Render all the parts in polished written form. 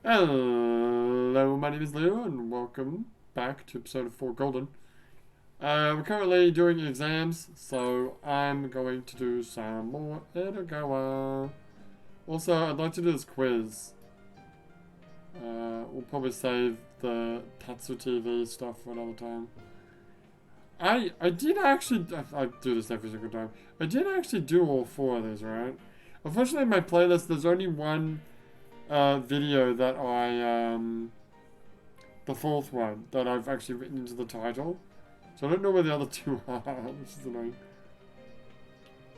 Hello, my name is Leo, and welcome back to episode 4 Golden. We're currently doing exams, so I'm going to do some more Edogawa. Also, I'd like to do this quiz. We'll probably save the Tatsu TV stuff for another time. I did actually, I do this every single time. I did actually do all 4 of these, right? Unfortunately, in my playlist, there's only one video that the 4th one that I've actually written into the title. So I don't know where the other 2 are, which is annoying.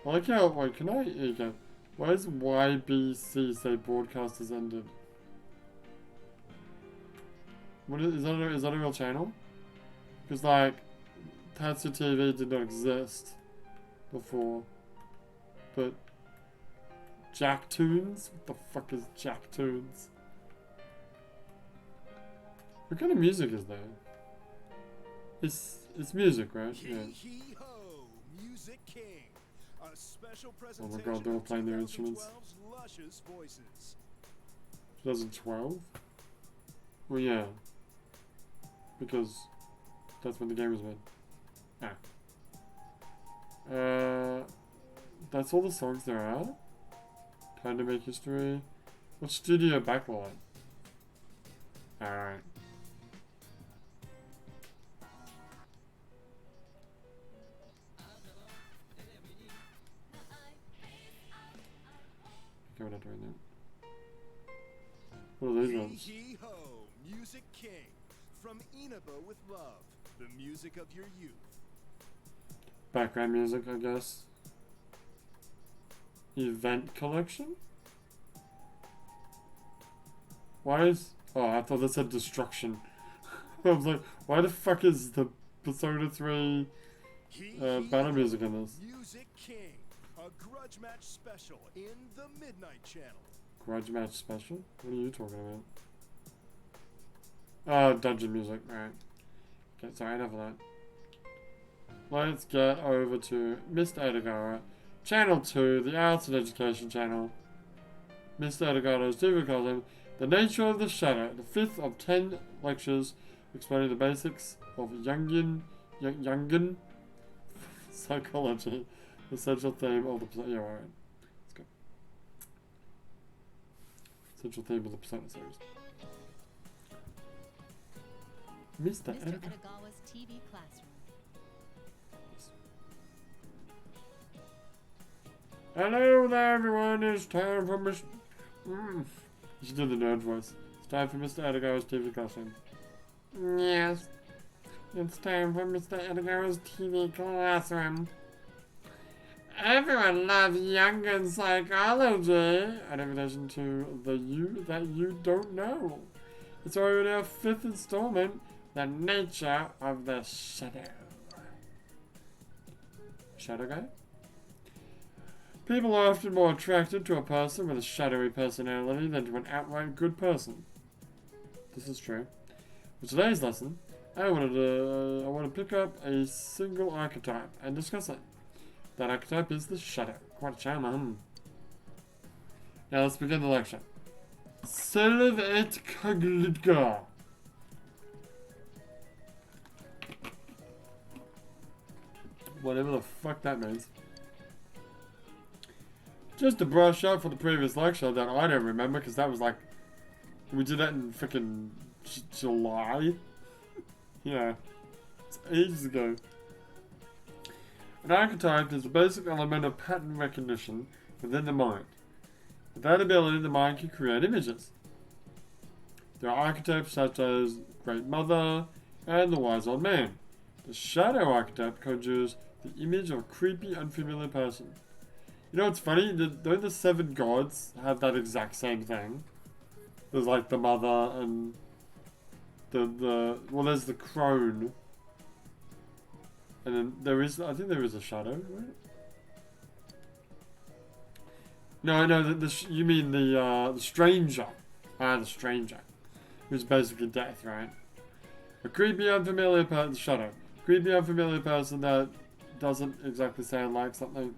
I like how, wait, can I, here you go. Why does YBC say broadcast has ended? What is that a real channel? Because like, Tatsu TV did not exist before. But Jack Tunes? What the fuck is Jack Tunes? What kind of music is there? It's music, right? Yeah. Music King. A special Oh my god, they're all playing their instruments. 2012? Well, yeah. Because that's when the game was made. That's all the songs there are? Time to Make History. What studio backlight? Alright. Okay, we're not doing that. What are these ones? Ho, Music King. From Inaba with Love. The music of your youth. Background music, I guess. Event collection? Why is... Oh, I thought that said destruction. I was like, why the fuck is the Persona 3 battle music in this? Music King. A grudge match special in the Midnight Channel. Grudge match special? What are you talking about? Oh, dungeon music, right. Okay, sorry, enough of that. Let's get over to Mr. Edogawa, Channel 2, the Arts and Education channel. Mr. Edogawa's TV column, The Nature of the Shadow, the 5th of 10 lectures explaining the basics of Jungian psychology, the central theme of the... Yeah, alright. Let's go. Central theme of the Persona series. Mr. Edogawa's TV classroom. Hello there, everyone. It's time for Mr. You should do the nerd voice. It's time for Mr. Edogawa's TV classroom. Yes. It's time for Mr. Edogawa's TV classroom. Everyone loves Jungian psychology. An invitation to the you that you don't know. It's already our 5th installment. The nature of the shadow. Shadow guy? People are often more attracted to a person with a shadowy personality than to an outright good person. This is true. For today's lesson, I want to pick up a single archetype and discuss it. That archetype is the shadow. Quite a charmer, Now let's begin the lecture. Selv et Kaglidga. Whatever the fuck that means. Just to brush up for the previous lecture that I don't remember because that was like... We did that in freaking July. Yeah. It's ages ago. An archetype is the basic element of pattern recognition within the mind. With that ability, the mind can create images. There are archetypes such as Great Mother and the Wise Old Man. The shadow archetype conjures the image of a creepy, unfamiliar person. You know what's funny? Don't the 7 gods have that exact same thing? There's like the mother and well, there's the crone. And then there is, I think there is a shadow, right? No, you mean the stranger. The stranger. Who's basically death, right? A creepy, unfamiliar person, shadow. Creepy, unfamiliar person that doesn't exactly sound like something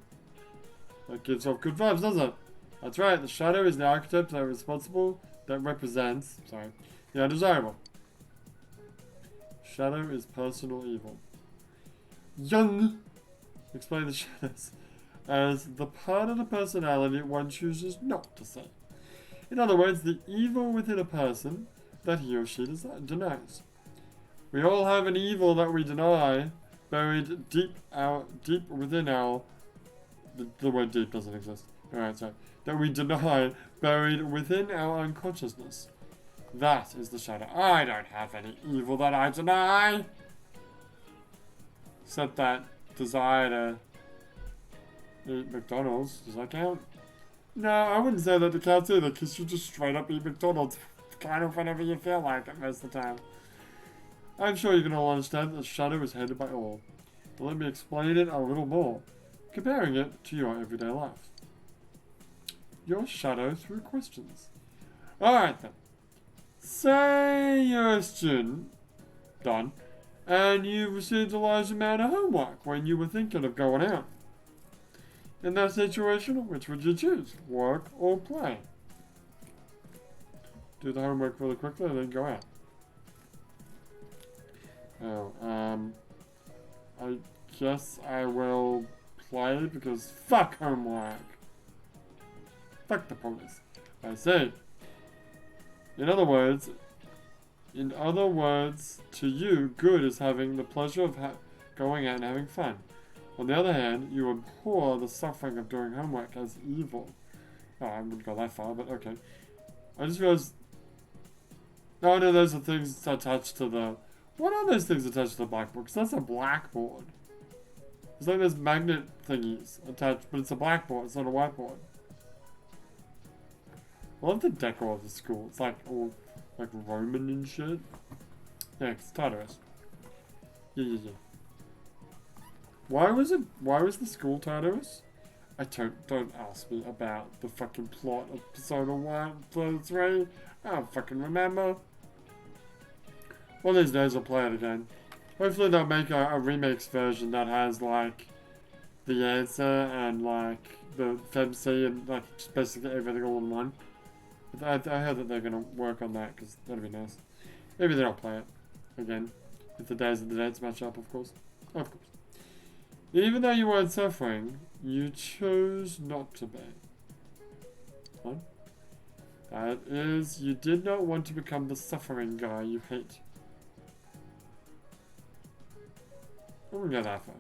that gives off good vibes, does it? That's right, the shadow is the archetype that is responsible that represents, the undesirable. Shadow is personal evil. Young explain the shadows as the part of the personality one chooses not to see. In other words, the evil within a person that he or she denies. We all have an evil that we deny, buried deep within our. The word deep doesn't exist. Alright, sorry. That we deny, buried within our unconsciousness. That is the shadow. I don't have any evil that I deny. Except that desire to eat McDonald's. Does that count? No, I wouldn't say that to counts either, because you just straight up eat McDonald's kind of whenever you feel like it most of the time. I'm sure you can all understand that the shadow is hated by all. But let me explain it a little more, comparing it to your everyday life. Your shadow through questions. Alright then. Say you're a student, done, and you received a large amount of homework when you were thinking of going out. In that situation, which would you choose? Work or play? Do the homework really quickly and then go out. I guess I will play because fuck homework. Fuck the police. I say. In other words, to you, good is having the pleasure of going out and having fun. On the other hand, you abhor the suffering of doing homework as evil. Oh, I wouldn't go that far, but okay. I just realized... Oh no, those are things attached to the... What are those things attached to the blackboard? Because that's a blackboard. It's like those magnet thingies attached, but it's a blackboard, it's not a whiteboard. I love the decor of the school. It's like all like Roman and shit. Yeah, it's Tartarus. Yeah. Why was the school Tartarus? Don't ask me about the fucking plot of Persona 1, Persona 3. I don't fucking remember. One of these days I'll play it again. Hopefully they'll make a remix version that has like the answer and like the FemC and like just basically everything all in one. I heard that they're gonna work on that because that'd be nice. Maybe they'll play it again if the days and the dates match up, of course. Of course. Even though you weren't suffering, you chose not to be. What? That is, you did not want to become the suffering guy you hate. I wouldn't go that far.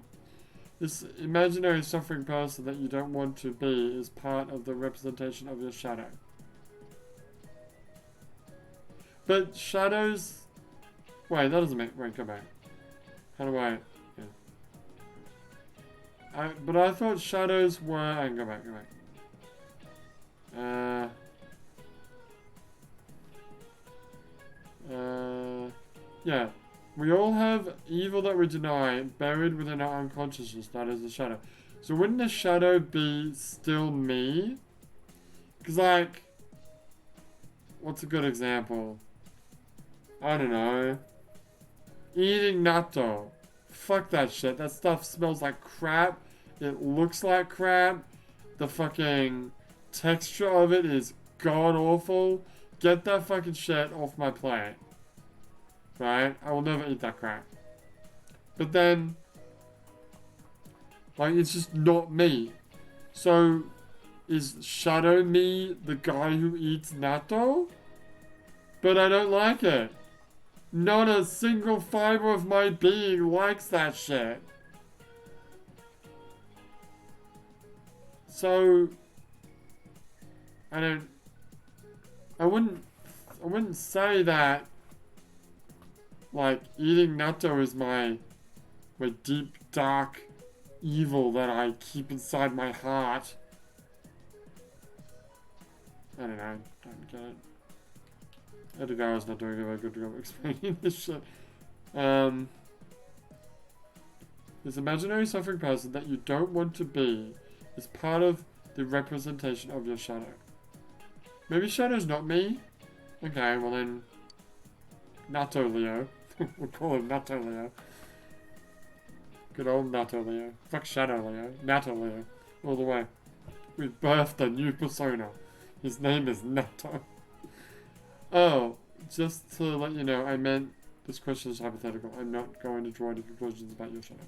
This imaginary suffering person that you don't want to be is part of the representation of your shadow. But shadows... Wait, that doesn't make... Wait, go back. How do I... Yeah. But I thought shadows were... I can go back. Yeah. We all have evil that we deny buried within our unconsciousness. That is the shadow. So wouldn't the shadow be still me? Because like... What's a good example? I don't know. Eating natto. Fuck that shit. That stuff smells like crap. It looks like crap. The fucking texture of it is god awful. Get that fucking shit off my plate. Right? I will never eat that crap. But then, like, it's just not me. So, is Shadow me the guy who eats natto? But I don't like it. Not a single fiber of my being likes that shit. So, I wouldn't say that, like, eating natto is my deep, dark evil that I keep inside my heart. I don't know, I don't get it. Edogawa's not doing a very good job explaining this shit. This imaginary suffering person that you don't want to be is part of the representation of your shadow. Maybe shadow's not me? Okay, well then... Natto Leo. We'll call him Natto Leo. Good old Natto Leo. Fuck Shadow Leo. Natto Leo. All the way. We've birthed a new persona. His name is Natto. Oh, just to let you know, I meant this question is hypothetical. I'm not going to draw any conclusions about your shadow.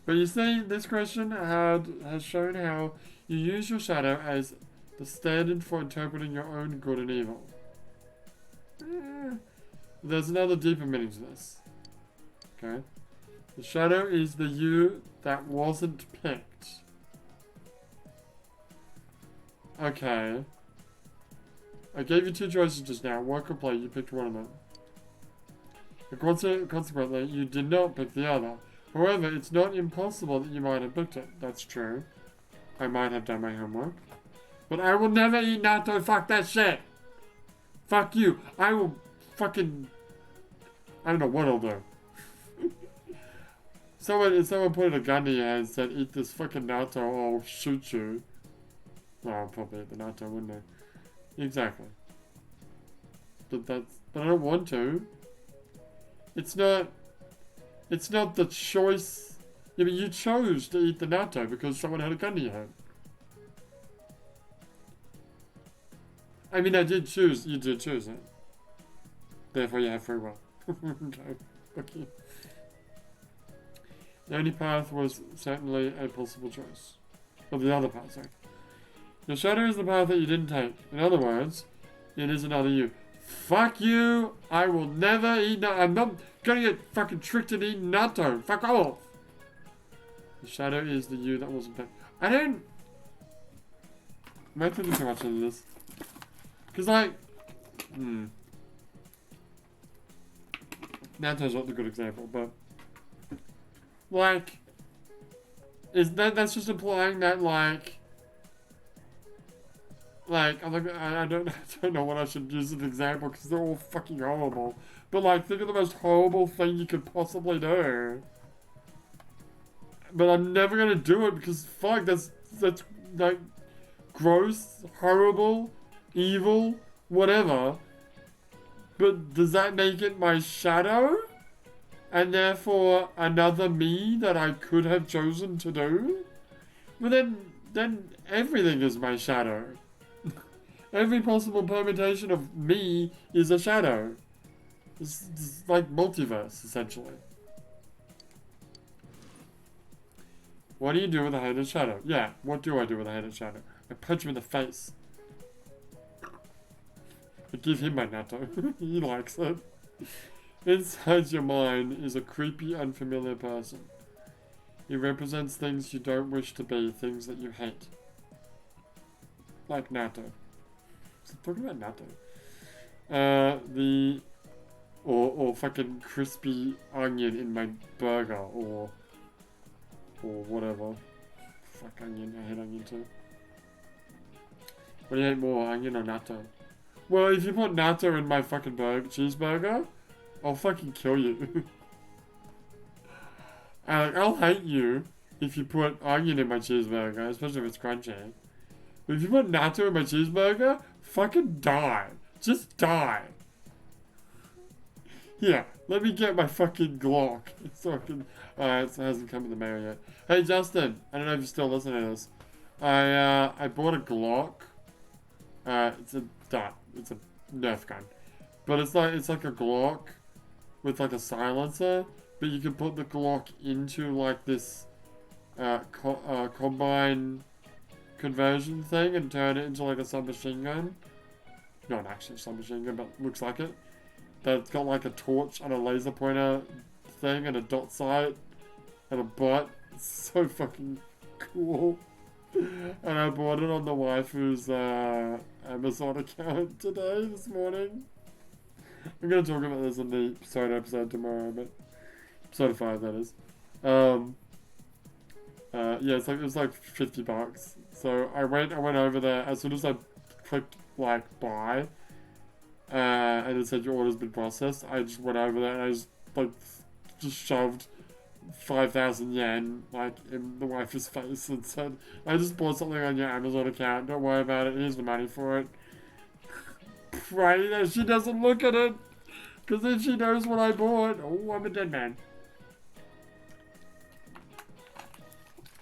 But you see, this question has shown how you use your shadow as the standard for interpreting your own good and evil. There's another deeper meaning to this. Okay? The shadow is the you that wasn't picked. Okay. I gave you two choices just now, work or play, you picked one of them. Consequently, you did not pick the other. However, it's not impossible that you might have picked it. That's true. I might have done my homework. But I will never eat natto, fuck that shit! Fuck you! I will fucking... I don't know what I'll do. If someone put a gun in your hand and said, eat this fucking natto or I'll shoot you. Well, I'll probably eat the natto, wouldn't I? Exactly. But I don't want to. It's not the choice. Yeah, but you chose to eat the natto because someone had a gun in your hand. I mean, you did choose it. Therefore, you have free will. Okay. Okay. The only path was certainly a possible choice. Or the other path, sorry. Your shadow is the path that you didn't take. In other words, it is another you. Fuck you! I will never eat natto. I'm not gonna get fucking tricked into eating natto. Fuck off! The shadow is the you that wasn't picked. I don't... Am I thinking too much into this? Because, like... Natto's not the good example, but... Like... That's just implying that, like... Like, I don't know what I should use as an example because they're all fucking horrible. But like, think of the most horrible thing you could possibly do. But I'm never gonna do it because fuck, that's like gross, horrible, evil, whatever. But does that make it my shadow? And therefore another me that I could have chosen to do? Well then everything is my shadow. Every possible permutation of me is a shadow. It's like multiverse, essentially. What do you do with a hated shadow? Yeah, what do I do with a hated shadow? I punch him in the face. I give him my natto. He likes it. Inside your mind is a creepy, unfamiliar person. He represents things you don't wish to be, things that you hate. Like natto. Talking about natto. Or fucking crispy onion in my burger, or whatever. Fuck onion, I hate onion too. What do you hate more, onion or natto? Well, if you put natto in my fucking cheeseburger, I'll fucking kill you. I'll hate you if you put onion in my cheeseburger, especially if it's crunchy. But if you put natto in my cheeseburger, fucking die. Just die. Yeah, let me get my fucking Glock. So I can... Alright, so it hasn't come in the mail yet. Hey, Justin. I don't know if you're still listening to this. I bought a Glock. It's a dart. It's a Nerf gun. But it's like a Glock with like a silencer. But you can put the Glock into like this combine conversion thing and turn it into like a submachine gun. Not actually a submachine gun, but looks like it. That's got like a torch and a laser pointer thing and a dot sight and a butt. It's so fucking cool. And I bought it on the waifu's Amazon account this morning. I'm gonna talk about this in the episode tomorrow, but episode 5 that is. Yeah, it was like $50. So I went over there as soon as I clicked like buy, and it said your order's been processed. I just went over there and I just shoved 5,000 yen like in the wife's face and said, "I just bought something on your Amazon account. Don't worry about it. Here's the money for it." Pray that she doesn't look at it, because then she knows what I bought. Oh, I'm a dead man.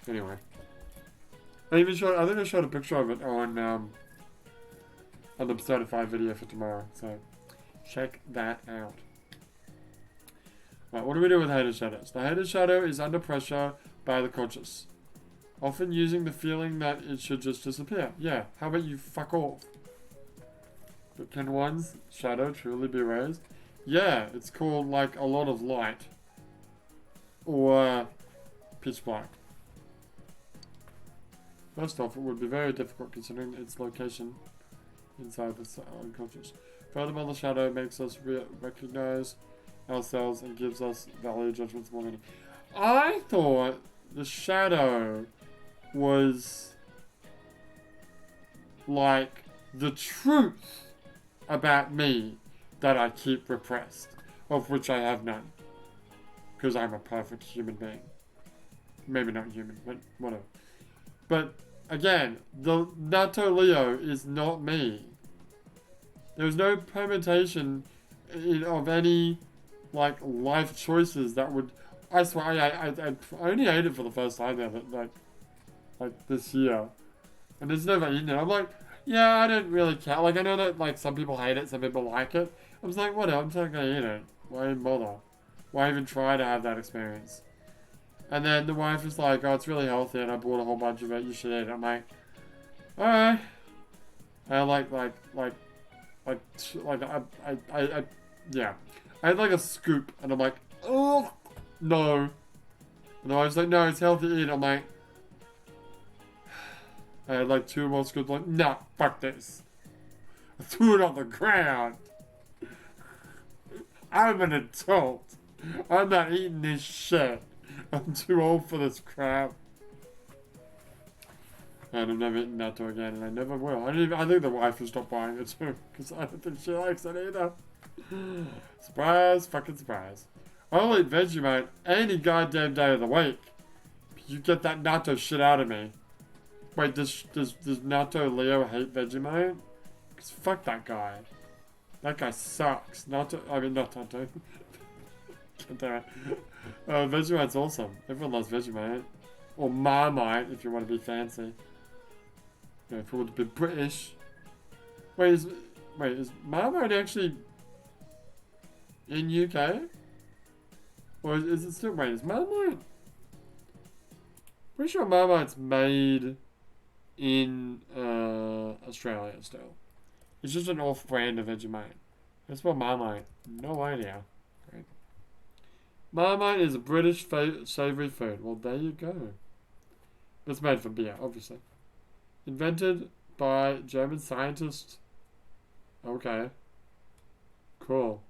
Anyway, I think I showed a picture of it on an Absurdified video for tomorrow. So check that out. Right, what do we do with hated shadows? The hated shadow is under pressure by the conscious, often using the feeling that it should just disappear. Yeah, how about you fuck off? But can one's shadow truly be raised? Yeah, it's called like a lot of light. Or pitch black. First off, it would be very difficult considering its location inside the unconscious. Furthermore, the shadow makes us recognize ourselves and gives us value judgments more than I thought the shadow was like the truth about me that I keep repressed, of which I have none. Because I'm a perfect human being. Maybe not human, but whatever. But again, the Nato Leo is not me. There's no permutation of any like life choices that would. I swear, I only ate it for the first time there, like this year, and there's never eaten it. I'm like, yeah, I don't really care. Like I know that like some people hate it, some people like it. I was like, whatever. I'm just not gonna eat it. Why even bother? Why even try to have that experience? And then the wife was like, oh, it's really healthy, and I bought a whole bunch of it. You should eat it. I'm like, alright. I yeah. I had like a scoop, and I'm like, oh, no. And the wife's like, no, it's healthy to eat. I'm like, I had like 2 more scoops, like, nah, fuck this. I threw it on the ground. I'm an adult. I'm not eating this shit. I'm too old for this crap. And I've never eaten natto again, and I never will. I think the wife will stop buying it too, because I don't think she likes it either. Surprise, fucking surprise. I'll eat Vegemite any goddamn day of the week. You get that natto shit out of me. Wait, does Natto Leo hate Vegemite? Because fuck that guy. That guy sucks. Not Natto. Damn it. Vegemite's awesome. Everyone loves Vegemite. Or Marmite, if you want to be fancy. Yeah, if you want to be British. Wait, is Marmite actually in UK? Or is it still... Wait, is Marmite... Pretty sure Marmite's made in Australia still. It's just an off-brand of Vegemite. That's what Marmite. No idea. Great. Marmite is a British savoury food. Well, there you go. It's made from beer, obviously. Invented by German scientist. Okay. Cool.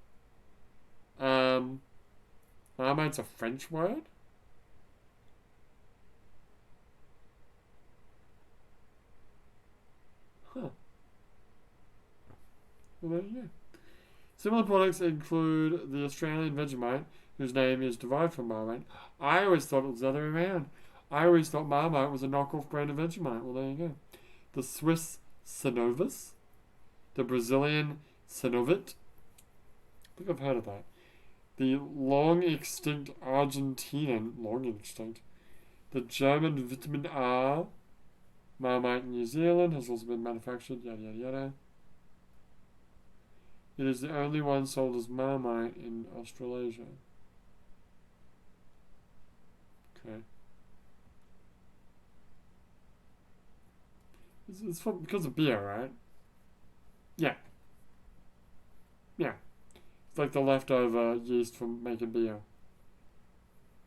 Marmite's a French word? Huh. Well, there you go. Similar products include the Australian Vegemite, whose name is derived from Marmite. I always thought it was the other way around. I always thought Marmite was a knockoff brand of Vegemite. Well, there you go. The Swiss Synovus. The Brazilian Synovit. I think I've heard of that. The long extinct Argentinian, the German Vitamin R. Marmite in New Zealand has also been manufactured, yada yada yada. It is the only one sold as Marmite in Australasia. Okay. It's because of beer, right? Yeah. Yeah. It's like the leftover yeast from making beer.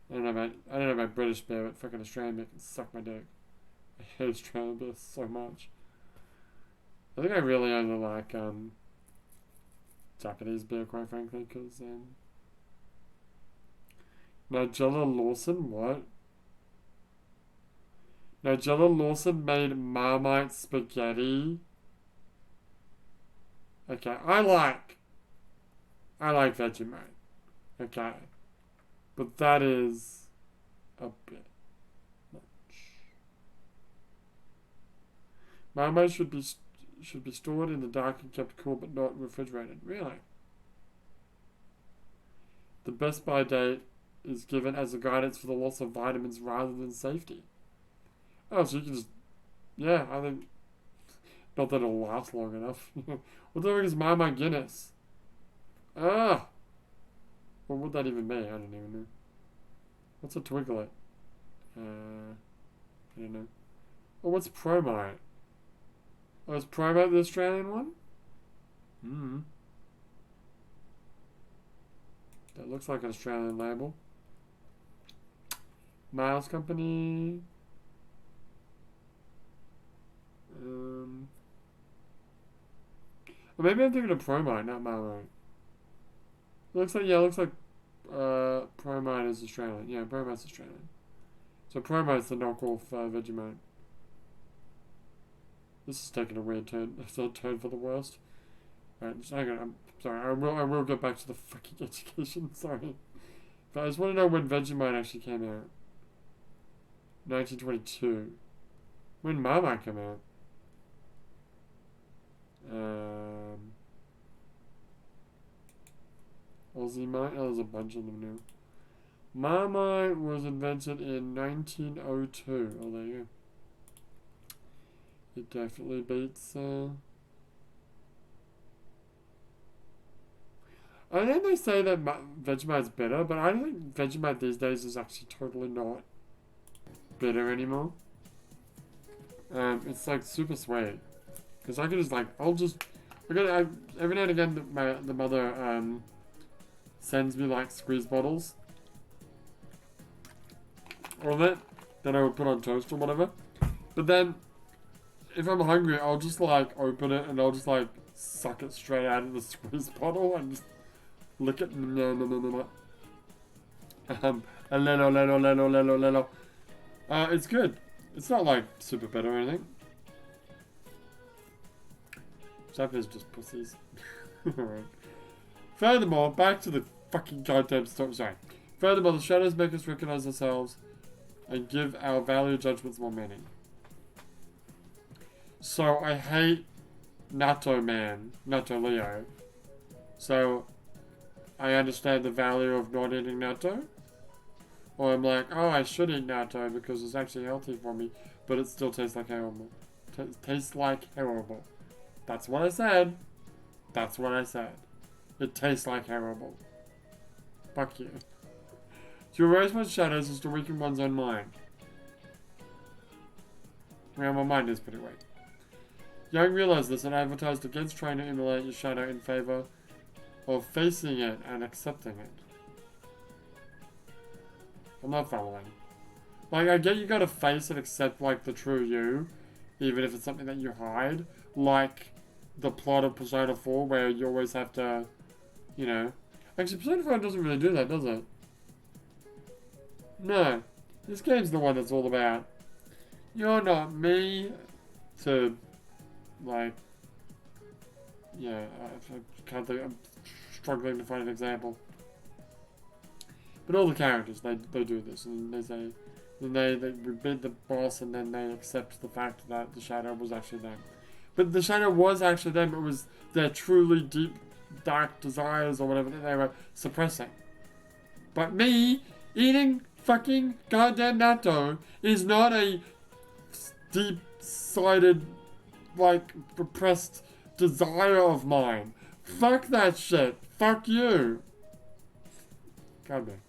I don't know about British beer, but fucking Australian beer can suck my dick. I hate Australian beer so much. I think I really only like Japanese beer, quite frankly, because Nigella Lawson, what? Nigella Lawson made Marmite spaghetti. Okay, I like Vegemite. Okay, but that is a bit much. Marmite should be stored in the dark and kept cool, but not refrigerated. Really? The best by date is given as a guidance for the loss of vitamins rather than safety. Oh, so you can just... Yeah, I think... Not that it'll last long enough. What the fuck is Mama Guinness? Ah! What would that even be? I don't even know. What's a Twiglet? I don't know. Oh, what's Promite? Oh, is Promite the Australian one? Hmm. That looks like an Australian label. Miles Company. Or maybe I'm thinking of Promite, not Marmite. It looks like Promite is Australian. Yeah, Promite's Australian. So Promite's the knockoff Vegemite. This is taking a weird turn. It's a turn for the worst. Right, just hang on. I'm sorry. I will get back to the fucking education. Sorry, but I just want to know when Vegemite actually came out. 1922. When Marmite came out? Aussie Mite? Oh, there's a bunch of them now. Marmite was invented in 1902. Oh, there you go. It definitely beats, I know they say that Vegemite's better, but I don't think Vegemite these days is actually totally not bitter anymore. It's like super sweet. Because I can just like, every now and again the mother, sends me like squeeze bottles of it that I would put on toast or whatever. But then, if I'm hungry, I'll just like open it and I'll just like suck it straight out of the squeeze bottle and just lick it. No. A little. It's good. It's not like super bitter or anything. Japanese just pussies. Alright. Furthermore, back to the fucking goddamn story. Sorry. Furthermore, the shadows make us recognize ourselves and give our value judgments more meaning. So I hate Natto Leo. So I understand the value of not eating natto. Or I'm like, oh, I should eat natto because it's actually healthy for me, but it still tastes like horrible. Tastes like horrible. That's what I said. That's what I said. It tastes like horrible. Fuck you. To erase one's shadows is to weaken one's own mind. Well, my mind is pretty weak. Young realized this and advertised against trying to emulate your shadow in favor of facing it and accepting it. I'm not following. Like, I get you gotta face and accept, like, the true you, even if it's something that you hide. Like the plot of Persona 4, where you always have to, you know... Actually, Persona 4 doesn't really do that, does it? No. This game's the one that's all about, you're not me, to, like... Yeah, I can't think... I'm struggling to find an example. But all the characters, they do this, and they say... They beat the boss, and then they accept the fact that the shadow was actually them. But the shadow was actually them. It was their truly deep, dark desires or whatever that they were suppressing. But me eating fucking goddamn natto is not a deep-sided, like, repressed desire of mine. Fuck that shit. Fuck you. Goddamn.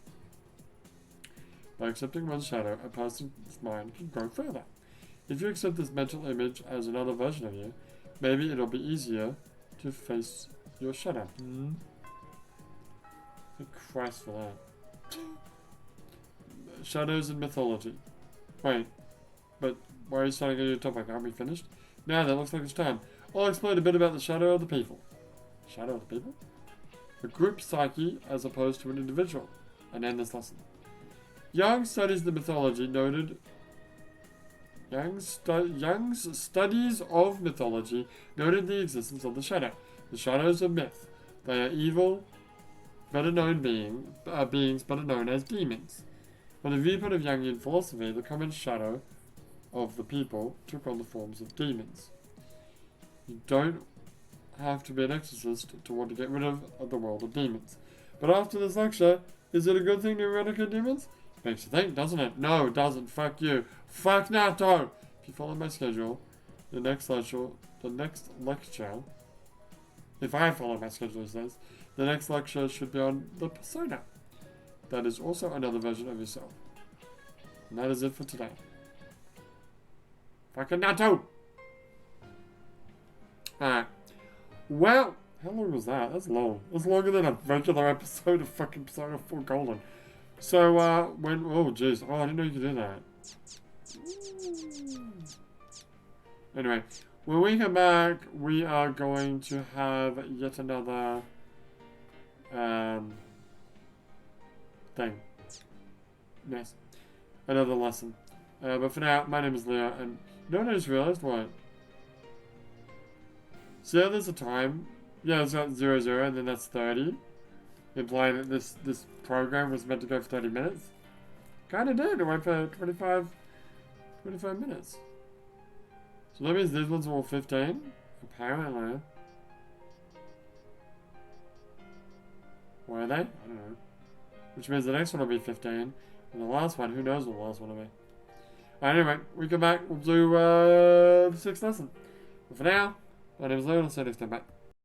By accepting one's shadow, a person's mind can grow further. If you accept this mental image as another version of you, maybe it'll be easier to face your shadow. Thank Christ for that. Shadows and mythology. Wait, but why are you starting a new topic? Aren't we finished? Now that looks like it's time. I'll explain a bit about the shadow of the people. Shadow of the people? A group psyche as opposed to an individual. And end this lesson. Young studies the mythology noted. Young's studies of mythology noted the existence of the shadow. The shadows of myth. They are evil, better known beings better known as demons. From the viewpoint of Jungian philosophy, the common shadow of the people took on the forms of demons. You don't have to be an exorcist to want to get rid of the world of demons. But after this lecture, is it a good thing to eradicate demons? Makes you think, doesn't it? No, it doesn't. Fuck you. Fuck Nato! If you follow my schedule, the next lecture the next lecture, if I follow my schedule, it says, the next lecture should be on the persona. That is also another version of yourself. And that is it for today. Fucking Nato! Alright. Well, how long was that? That's long. That's longer than a regular episode of fucking Persona 4 Golden. So, when... Oh, jeez. Oh, I didn't know you could do that. Anyway, when we come back, we are going to have yet another... thing. Yes. Another lesson. But for now, my name is Leo, and you know what I just realized? What? So yeah, there's a time. Yeah, it's got 0, 0, and then that's 30. Implying that this program was meant to go for 30 minutes. Kinda did. It went for 25 minutes. So that means these ones are all 15? Apparently. Were they? I don't know. Which means the next one will be 15. And the last one, who knows what the last one will be. Anyway, we come back, we'll do the 6th lesson. But for now, my name is Leo, and I'll see you next time. Bye.